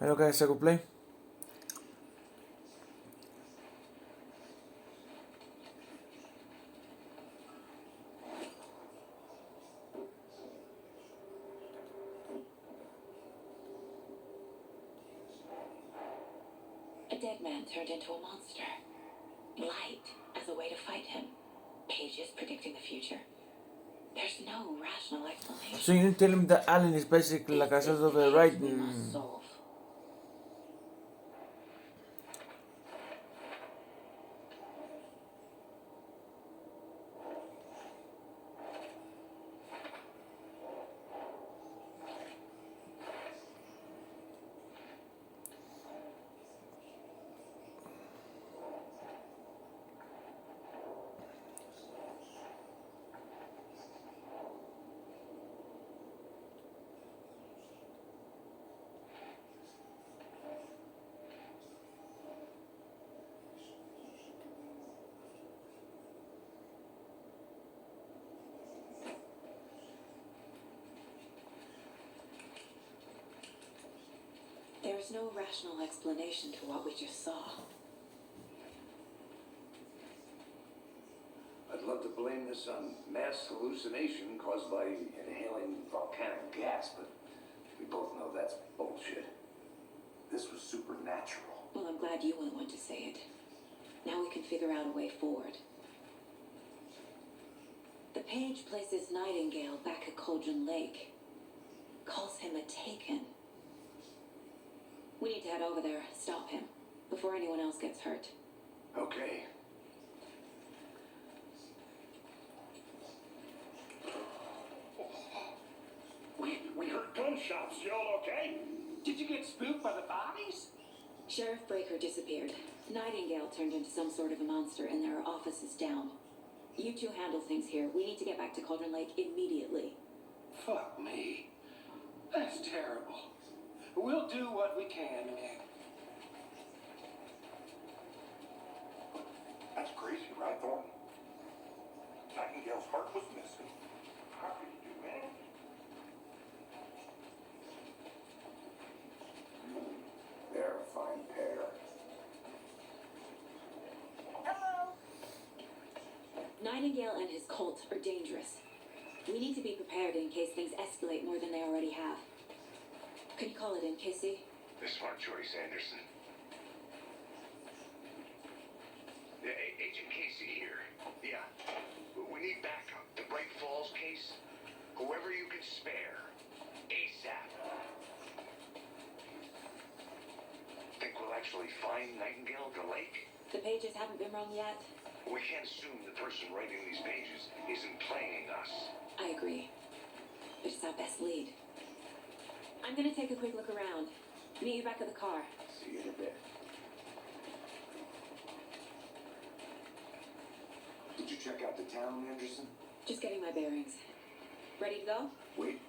Hello guys, ako play. A dead man turned into a monster. Light as a way to fight him. Pages predicting the future. There's no rational explanation. So you tell him that Alan is basically like a sort of a right. We must solve. There is no rational explanation to what we just saw. I'd love to blame this on mass hallucination caused by inhaling volcanic gas, but we both know that's bullshit. This was supernatural. Well, I'm glad you were the one to say it. Now we can figure out a way forward. The page places Nightingale back at Cauldron Lake. Calls him a Taken. We need to head over there, stop him, before anyone else gets hurt. Okay. We heard gunshots. You all okay? Did you get spooked by the bodies? Sheriff Breaker disappeared. Nightingale turned into some sort of a monster, and there are offices down. You two handle things here. We need to get back to Cauldron Lake immediately. Fuck me. That's terrible. We'll do what we can, Nick. That's crazy, right, Thornton? Nightingale's heart was missing. How could you do anything? They're a fine pair. Hello? Nightingale and his cult are dangerous. We need to be prepared in case things escalate more than they already have. Can you call it in, Casey? The smart choice, Anderson. Yeah, Agent Casey here. Yeah. We need backup. The Bright Falls case. Whoever you can spare. ASAP. Think we'll actually find Nightingale at the lake? The pages haven't been rung yet. We can't assume the person writing these pages isn't playing us. I agree. But it's our best lead. I'm gonna take a quick look around. Meet you back at the car. See you in a bit. Did you check out the town, Anderson? Just getting my bearings. Ready to go? Wait.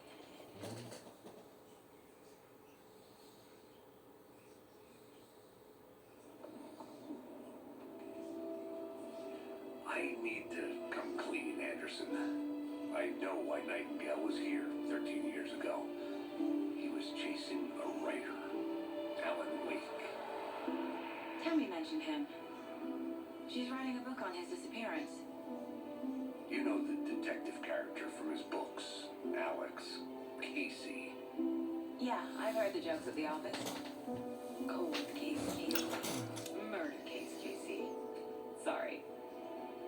I need to come clean, Anderson. I know why Nightingale was here 13 years ago. He was chasing a writer, Alan Wake. Tammy mentioned him. She's writing a book on his disappearance. You know the detective character from his books, Alex, Casey. Yeah, I've heard the jokes at the office. Cold case, Casey. Murder case, Casey. Sorry.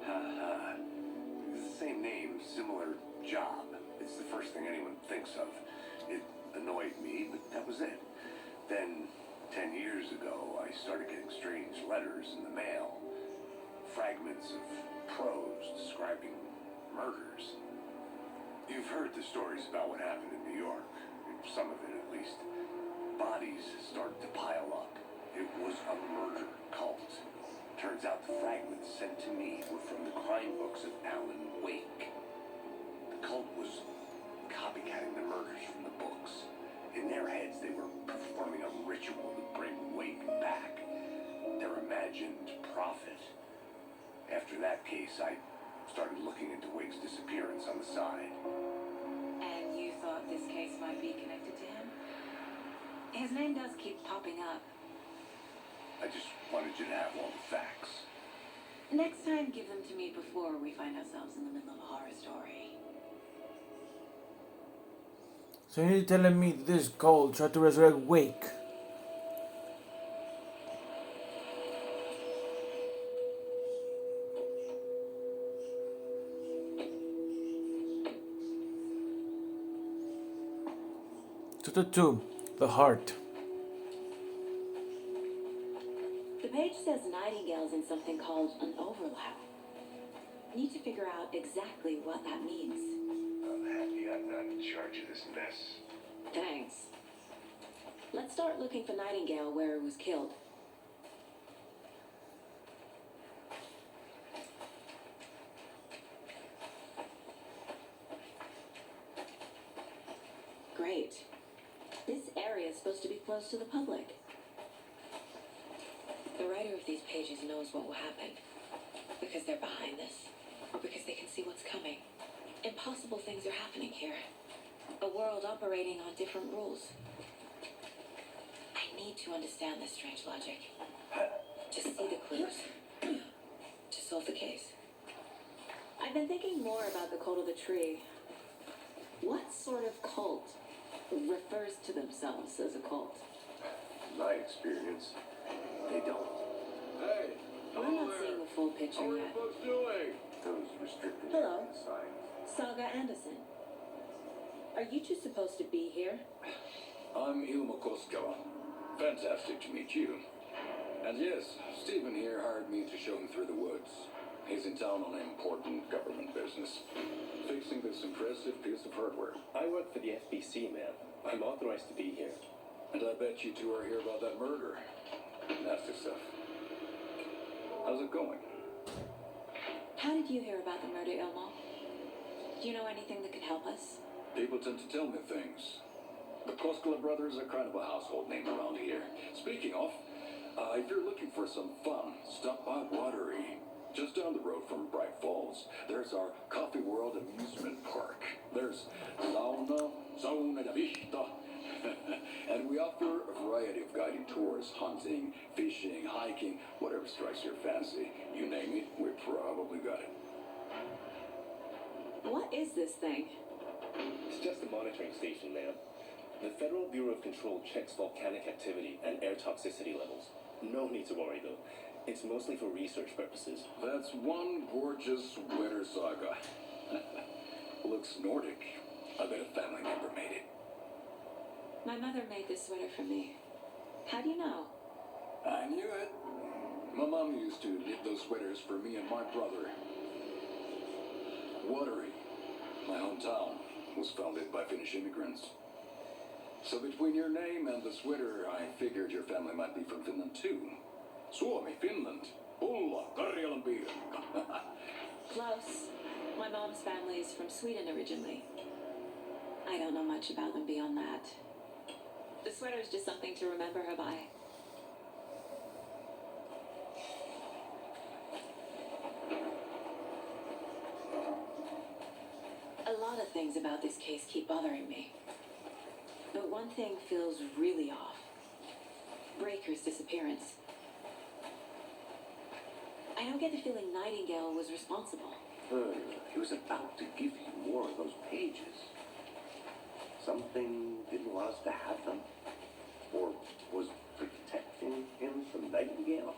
Ha. It's the same name, similar job. It's the first thing anyone thinks of. It annoyed me, but that was it. Then, 10 years ago, I started getting strange letters in the mail. Fragments of prose describing murders. You've heard the stories about what happened in New York. Some of it, at least. Bodies started to pile up. It was a murder cult. Turns out the fragments sent to me were from the crime books of Alan Wake. The cult was copycatting the murders from the books. In their heads, they were performing a ritual to bring Wake back. Their imagined prophet. After that case, I started looking into Wake's disappearance on the side. And you thought this case might be connected to him? It His name does keep popping up. I just wanted you to have all the facts. Next time, give them to me before we find ourselves in the middle of a horror story. So you're telling me this Cole tried to resurrect Wake? Chapter 2, The Heart. The page says Nightingale's in something called an overlap. Need to figure out exactly what that means. I'm happy I'm not in charge of this mess. Thanks. Let's start looking for Nightingale where he was killed. Great. This area is supposed to be closed to the public. The writer of these pages knows what will happen. Because they're behind this. Or because they can see what's coming. Impossible things are happening here. A world operating on different rules. I need to understand this strange logic. To see the clues. To solve the case. I've been thinking more about the cult of the tree. What sort of cult refers to themselves as a cult? In my experience, they don't. Hey, I'm not seeing the full picture how are you yet. folks doing? Those restricted Hello. area signs. Saga Anderson. Are you two supposed to be here? I'm Ilmo Koskela. Fantastic to meet you. And yes, Stephen here hired me to show him through the woods. He's in town on important government business, fixing this impressive piece of hardware. I work for the FBC, ma'am. I'm authorized to be here. And I bet you two are here about that murder. Nasty stuff. How's it going? How did you hear about the murder, Ilmo? Do you know anything that could help us? People tend to tell me things. The Koskela brothers are kind of a household name around here. Speaking of, if you're looking for some fun, stop by Watery. Just down the road from Bright Falls, there's our Coffee World amusement park. There's sauna, zona de vista. And we offer a variety of guided tours, hunting, fishing, hiking, whatever strikes your fancy. You name it, we probably got it. What is this thing? It's just a monitoring station, ma'am. The Federal Bureau of Control checks volcanic activity and air toxicity levels. No need to worry, though. It's mostly for research purposes. That's one gorgeous winter saga. Looks Nordic. I bet a family member made it. My mother made this sweater for me. How do you know? I knew it. My mom used to knit those sweaters for me and my brother. Watery, my hometown, was founded by Finnish immigrants. So between your name and the sweater, I figured your family might be from Finland too. Suomi, Finland. Pulla, Karjalanpiiri. Close. My mom's family is from Sweden originally. I don't know much about them beyond that. The sweater is just something to remember her by. A lot of things about this case keep bothering me. But one thing feels really off. Breaker's disappearance. I don't get the feeling Nightingale was responsible. He was about to give you more of those pages. Something didn't want us to have them? Or was protecting him from Nightingale?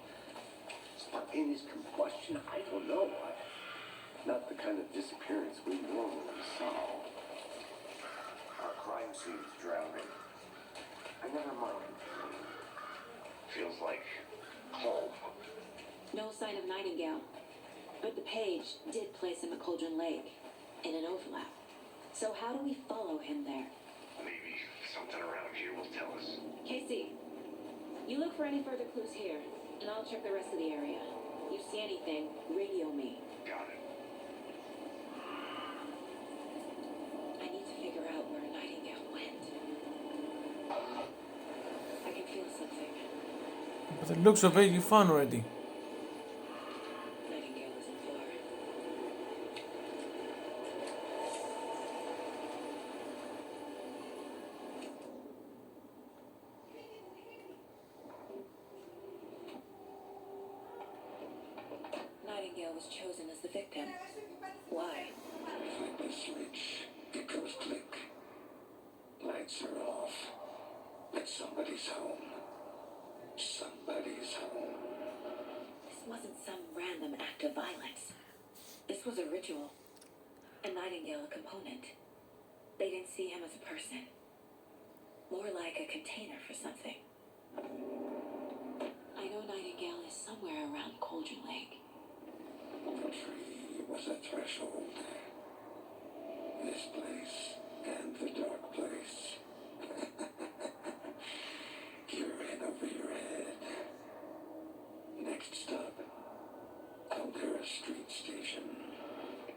Spontaneous combustion? I don't know. Not the kind of disappearance we normally solve. Our crime scene's drowning. Never mind. Feels like home. No sign of Nightingale. But the page did place him at Cauldron Lake in an overlap. So how do we follow him there? Maybe something around here will tell us. Casey, you look for any further clues here, and I'll check the rest of the area. You see anything, radio me. Got it. I need to figure out where Nightingale went. I can feel something. But the looks of it you found already. Nightingale is in floor. was chosen as the victim. Why? Flip a switch. It goes click. Lights are off. But somebody's home. Somebody's home. This wasn't some random act of violence. This was a ritual. A Nightingale a component. They didn't see him as a person. More like a container for something. I know Nightingale is somewhere around Cauldron Lake. The tree was a threshold. This place and the dark place. You're in over your head. Next stop, Caldera Street Station.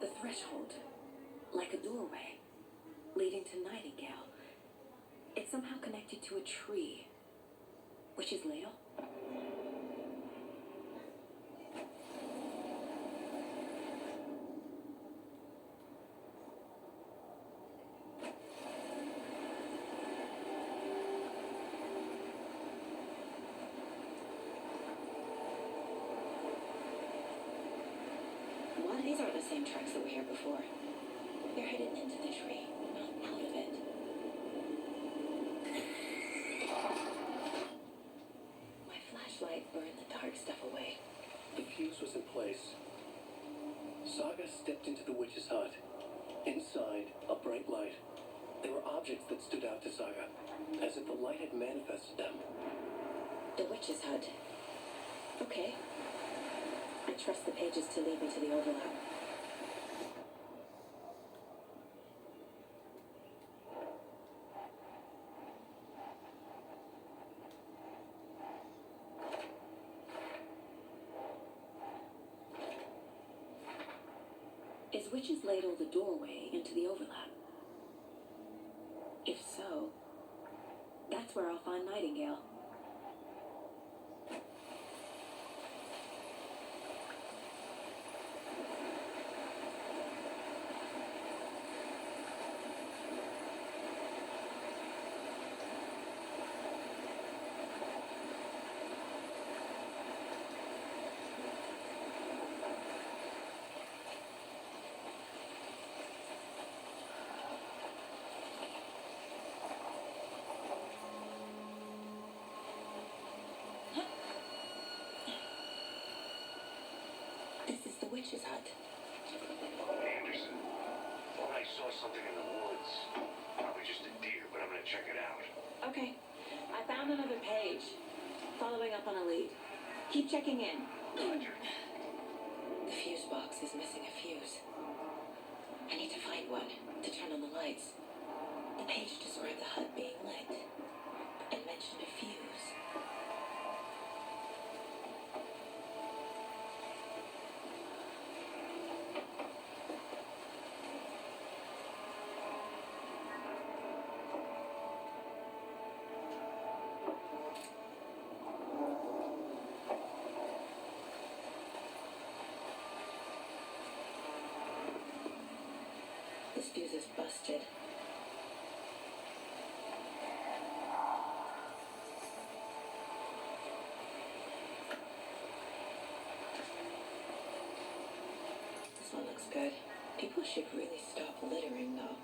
The threshold. Like a doorway. Leading to Nightingale. It's somehow connected to a tree. Witch's Ladle? Why these aren't the same tracks that were here before? They're headed into the tree, not out of it. My flashlight burned the dark stuff away. The fuse was in place. Saga stepped into the witch's hut. Inside, a bright light. There were objects that stood out to Saga, as if the light had manifested them. The witch's hut. Okay. I trust the pages to lead me to the overlap. Is Witch's Ladle the doorway into the overlap? If so, that's where I'll find Nightingale. This is the witch's hut. Anderson, thought I saw something in the woods. Probably just a deer, but I'm gonna check it out. Okay. I found another page. Following up on a lead. Keep checking in. Roger. The fuse box is missing a fuse. I need to find one to turn on the lights. The page described the hut being lit and mentioned a fuse. This fuse is busted. This one looks good. People should really stop littering, though.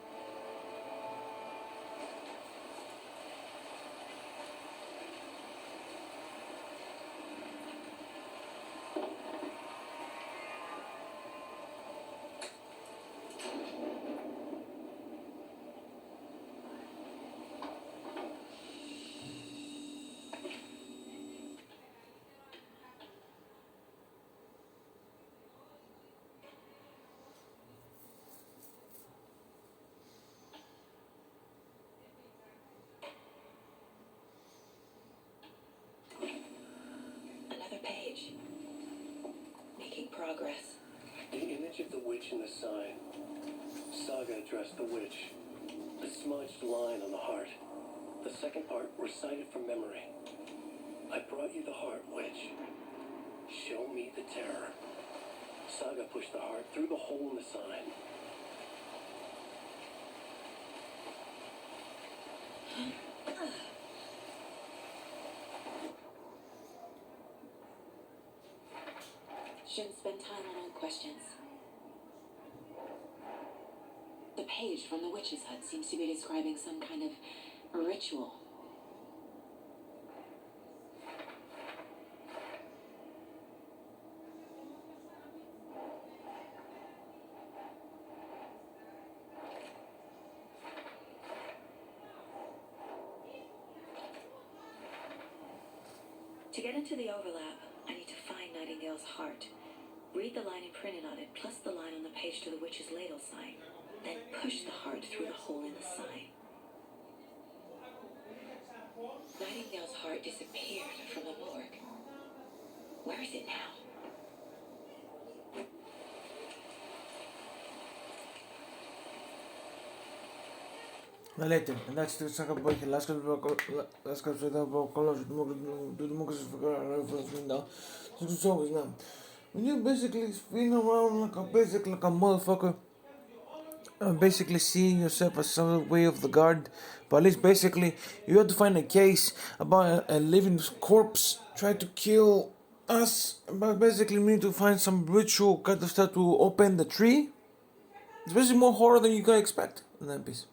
Another page. Making progress. The image of the witch in the sign. Saga addressed the witch. The smudged line on the heart. The second part recited from memory. I brought you the heart, witch. Show me the terror. Saga pushed the heart through the hole in the sign. Shouldn't spend time on old questions. The page from the witch's hut seems to be describing some kind of ritual. To get into the overlap, I need to find Nightingale's heart. Read the line imprinted on it, plus the line on the page to the witch's ladle sign. Then push the heart through the hole in the sign. Nightingale's heart disappeared from the morgue. Where is it now? Later, and that's the second boy. Last time we about colors, do the monkeys for now. So is now. When you basically spin around like a motherfucker, basically seeing yourself as some way of the guard, but at least basically you have to find a case about a living corpse try to kill us, but basically we need to find some ritual kind of stuff to open the tree. It's basically more horror than you can expect in that piece.